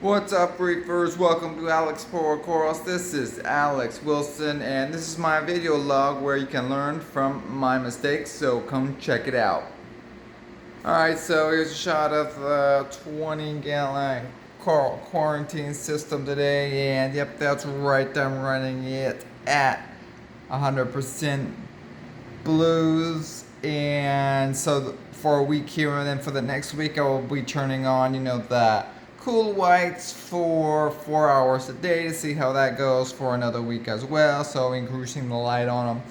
What's up, reefers? Welcome to Alex Power Corals. This is Alex Wilson, and this is my video log where you can learn from my mistakes, so come check it out. Alright, so here's a shot of the 20-gallon coral quarantine system today, and yep, that's right, I'm running it at 100% blues, and so for a week here, and then for the next week I will be turning on, the cool whites for 4 hours a day to see how that goes for another week as well, so increasing the light on them.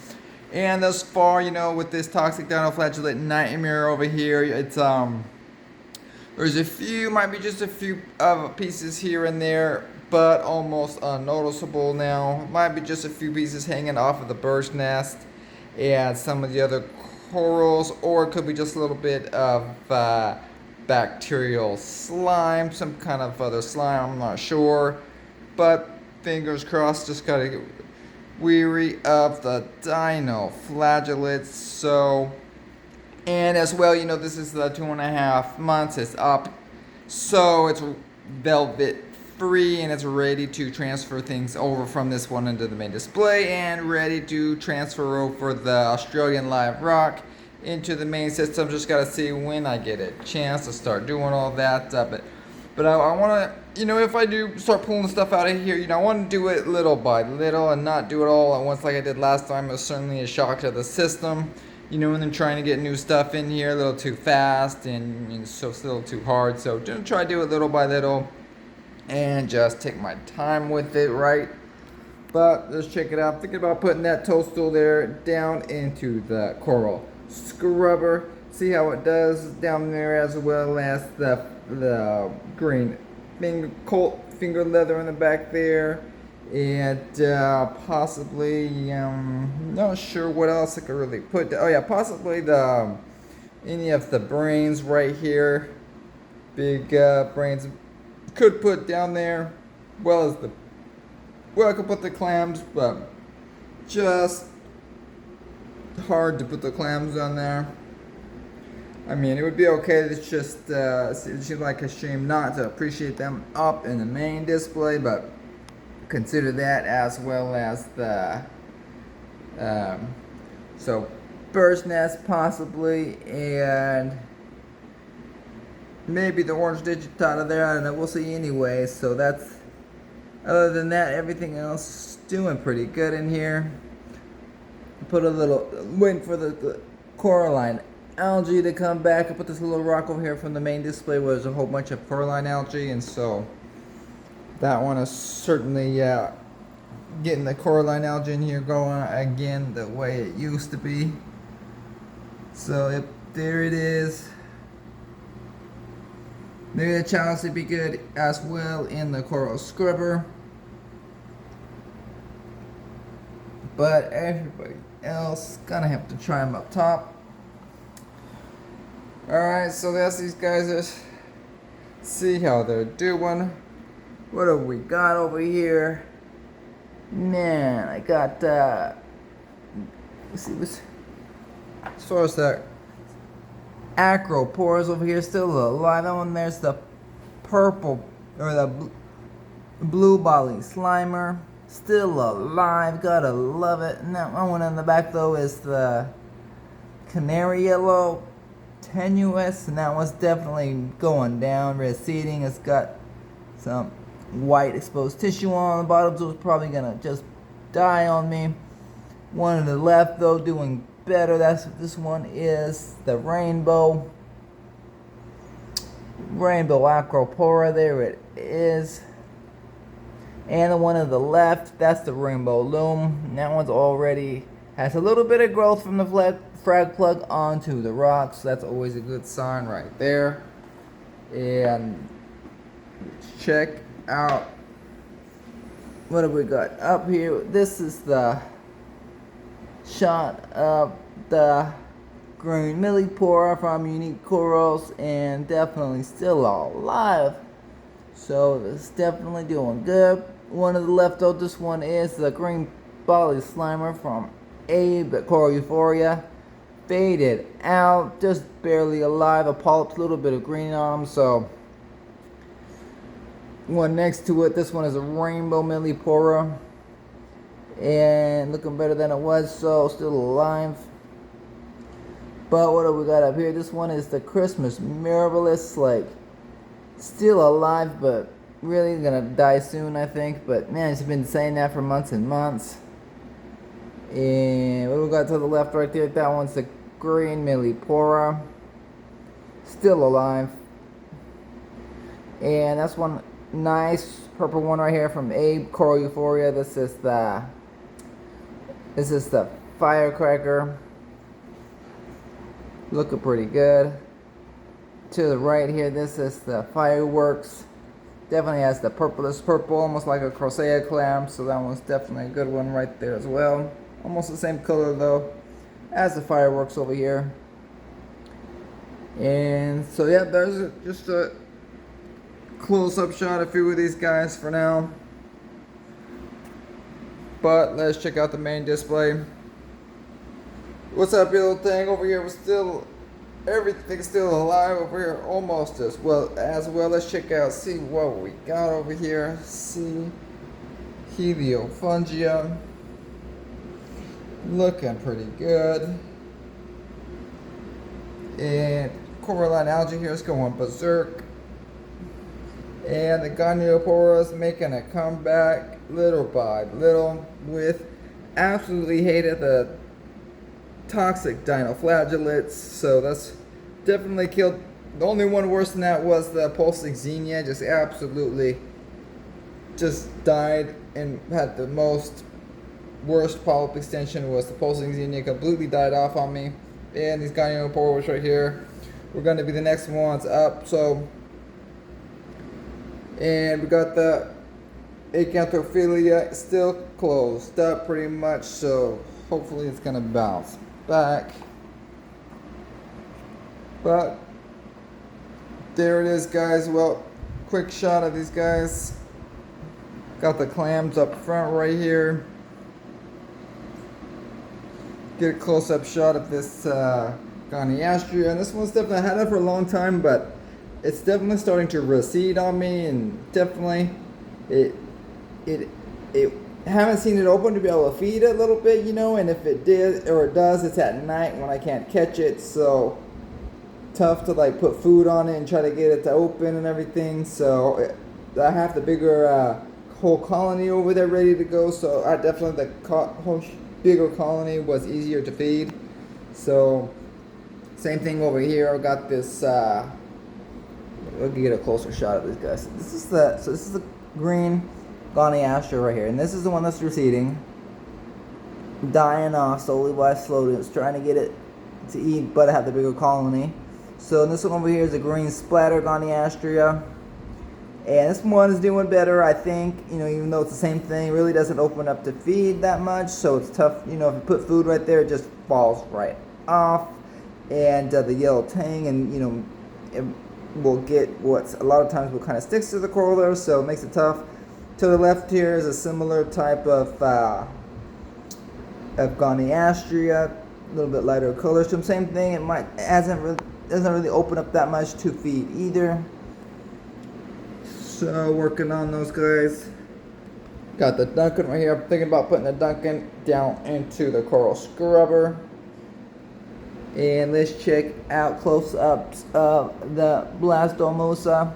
And thus far, with this toxic dinoflagellate nightmare over here, it's there's a few, might be just a few pieces here and there, but almost unnoticeable now. Might be just a few pieces hanging off of the bird's nest and some of the other corals, or it could be just a little bit of bacterial slime, some kind of other slime, I'm not sure. But fingers crossed, just gotta get weary of the dinoflagellates. So, and as well, this is the 2.5 months, it's up. So it's velvet free and it's ready to transfer things over from this one into the main display and ready to transfer over the Australian live rock into the main system. Just gotta see when I get a chance to start doing all that. But I want to, if I do start pulling stuff out of here, I want to do it little by little and not do it all at once like I did last time. It was certainly a shock to the system, and then trying to get new stuff in here a little too fast and so it's a little too hard. So just try to do it little by little and just take my time with it, right? But let's check it out. I'm thinking about putting that toadstool there down into the coral scrubber. See how it does down there, as well as the green finger leather in the back there, and possibly not sure what else I could really put. Oh yeah, possibly any of the brains right here, big brains could put down there, I could put the clams, but just hard to put the clams on there. I mean, it would be okay. It's just it seems like a shame not to appreciate them up in the main display, but consider that as well as the so bird's nest possibly, and maybe the orange digitata there. I don't know. We'll see anyway. So that's, other than that, everything else is doing pretty good in here. Put a little, waiting for the coralline algae to come back. I put this little rock over here from the main display where there's a whole bunch of coralline algae, and so that one is certainly getting the coralline algae in here going again the way it used to be. So yep, there it is. Maybe the challenge would be good as well in the coral scrubber. But everybody else gonna have to try them up top. Alright, so that's these guys. Let's see how they're doing. What have we got over here? Man, I got let's see what's, as far as that acropores over here, still alive. That one there's the purple, or the blue bolly slimer, still alive, gotta love it. And that one in the back though is the canary yellow tenuous, and that one's definitely going down, receding. It's got some white exposed tissue on the bottom, so it's probably gonna just die on me. One on the left though doing better. This one is the rainbow acropora. There it is. And the one on the left, that's the rainbow loom. And that one's already has a little bit of growth from the frag plug onto the rocks. That's always a good sign right there. And check out, what have we got up here? This is the shot of the green millipora from Unique Corals, and definitely still alive. So it's definitely doing good. One of the left out, this one is the green bolly slimer from Abe at Coral Euphoria. Faded out, just barely alive. A polyps, a little bit of green on them, so One next to it, this one is a rainbow millipora, and looking better than it was, so still alive. But what do we got up here? This one is the Christmas Mirabilis, like still alive, but really gonna die soon, I think. But man, it's been saying that for months and months. And what we got to the left right there? That one's the green millipora, still alive. And that's one nice purple one right here from Abe Coral Euphoria. This is the firecracker. Looking pretty good. To the right here, this is the fireworks. Definitely has the purplish purple, almost like a Crocea clam. So that one's definitely a good one right there as well. Almost the same color though as the fireworks over here. And so yeah, there's just a close-up shot of a few of these guys for now. But let's check out the main display. What's up, you little thing? Over here, everything's still alive over here, almost as well. Let's check out, see what we got over here. See, Heliofungia, looking pretty good. And coralline algae here is going berserk. And the Goniopora is making a comeback little by little with absolutely hated the toxic dinoflagellates. So that's definitely killed. The only one worse than that was the pulsing xenia. Just absolutely just died and had the most worst polyp extension was the pulsing xenia. Completely died off on me. And these Gonioporas right here were going to be the next ones up. So, and we got the Acanthophilia still closed up pretty much, so hopefully it's gonna bounce back. But there it is, guys. Well, quick shot of these guys. Got the clams up front right here. Get a close-up shot of this Goniastria, and this one's definitely had it for a long time, but it's definitely starting to recede on me, and definitely it haven't seen it open to be able to feed it a little bit, you know, and if it did or it does, it's at night when I can't catch it, so tough to like put food on it and try to get it to open and everything. So I have the bigger whole colony over there ready to go, so I definitely the whole bigger colony was easier to feed. So same thing over here. I got this we'll get a closer shot of this guy. So this is the green Goniastria right here, and this is the one that's receding, dying off slowly by slowly. It's trying to get it to eat, but I have the bigger colony. So this one over here is a green splatter Goniastria, and this one is doing better, I think. You know, even though it's the same thing, it really doesn't open up to feed that much, so it's tough. You know, if you put food right there, it just falls right off. And the yellow tang, and you know, it will get what's a lot of times what kind of sticks to the coral there, so it makes it tough. To the left here is a similar type of Goniastria, a little bit lighter color. So same thing. It doesn't really open up that much to feed either. So working on those guys. Got the Duncan right here. I'm thinking about putting the Duncan down into the coral scrubber. And let's check out close-ups of the Blastomusa.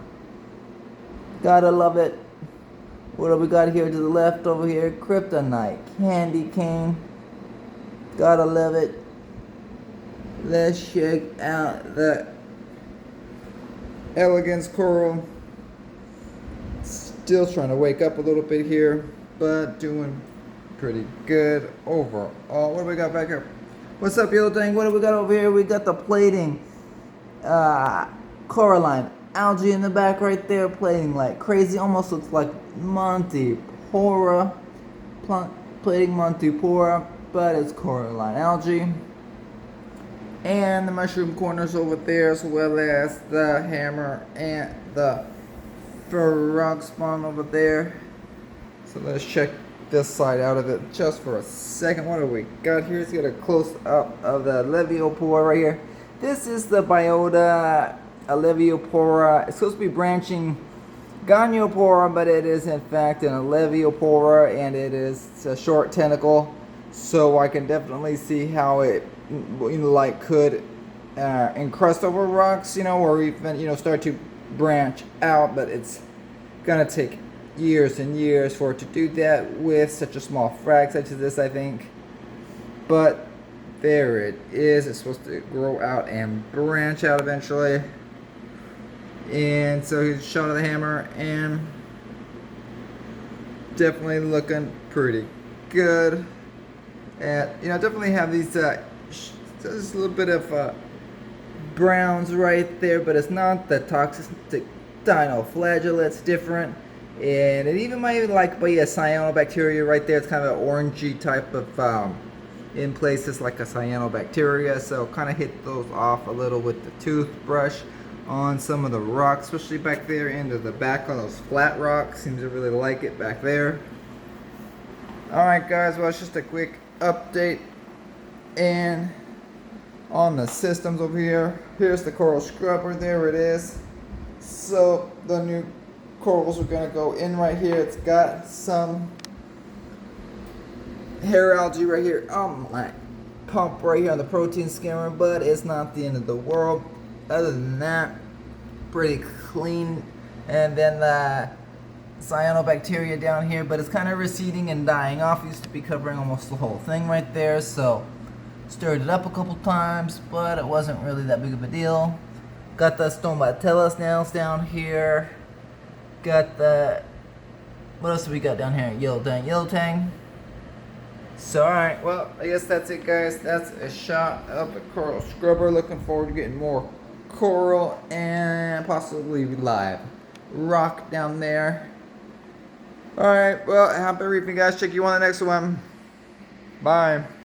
Gotta love it. What do we got here to the left over here? Kryptonite candy cane. Gotta love it. Let's check out the Elegance coral. Still trying to wake up a little bit here, but doing pretty good overall. What do we got back here? What's up, yellow thing? What do we got over here? We got the plating coralline algae in the back right there, plating like crazy. Almost looks like Montipora, plating Montipora, but it's coralline algae. And the mushroom corners over there, as well as the hammer and the frog spawn over there. So let's check this side out of it just for a second. What do we got here? Let's get a close up of the Leviopora right here. This is the Biota Leviopora. It's supposed to be branching Goniopora, but it is in fact an Leviopora, and it is a short tentacle. So I can definitely see how it, like could encrust over rocks, or even start to branch out. But it's gonna take years and years for it to do that with such a small frag such as this, I think. But there it is. It's supposed to grow out and branch out eventually. And so he shot of the hammer, and definitely looking pretty good. And definitely have these just a little bit of browns right there, but it's not the toxic dino flagella. It's different, and it even might like be a cyanobacteria right there. It's kind of an orangey type of in places like a cyanobacteria. So kind of hit those off a little with the toothbrush on some of the rocks, especially back there into the back on those flat rocks. Seems to really like it back there. Alright guys, well, it's just a quick update and on the systems over here. Here's the coral scrubber. There it is. So the new corals are going to go in right here. It's got some hair algae right here on my pump right here on the protein skimmer, but it's not the end of the world. Other than that, pretty clean. And then the cyanobacteria down here, but it's kind of receding and dying off. It used to be covering almost the whole thing right there, so stirred it up a couple times, but it wasn't really that big of a deal. Got the stomatella snails down here. Got the, what else do we got down here? Yellow tang. So alright, well, I guess that's it guys. That's a shot of the coral scrubber. Looking forward to getting more coral and possibly live rock down there. Alright, well, happy reefing guys. Check you on the next one. Bye.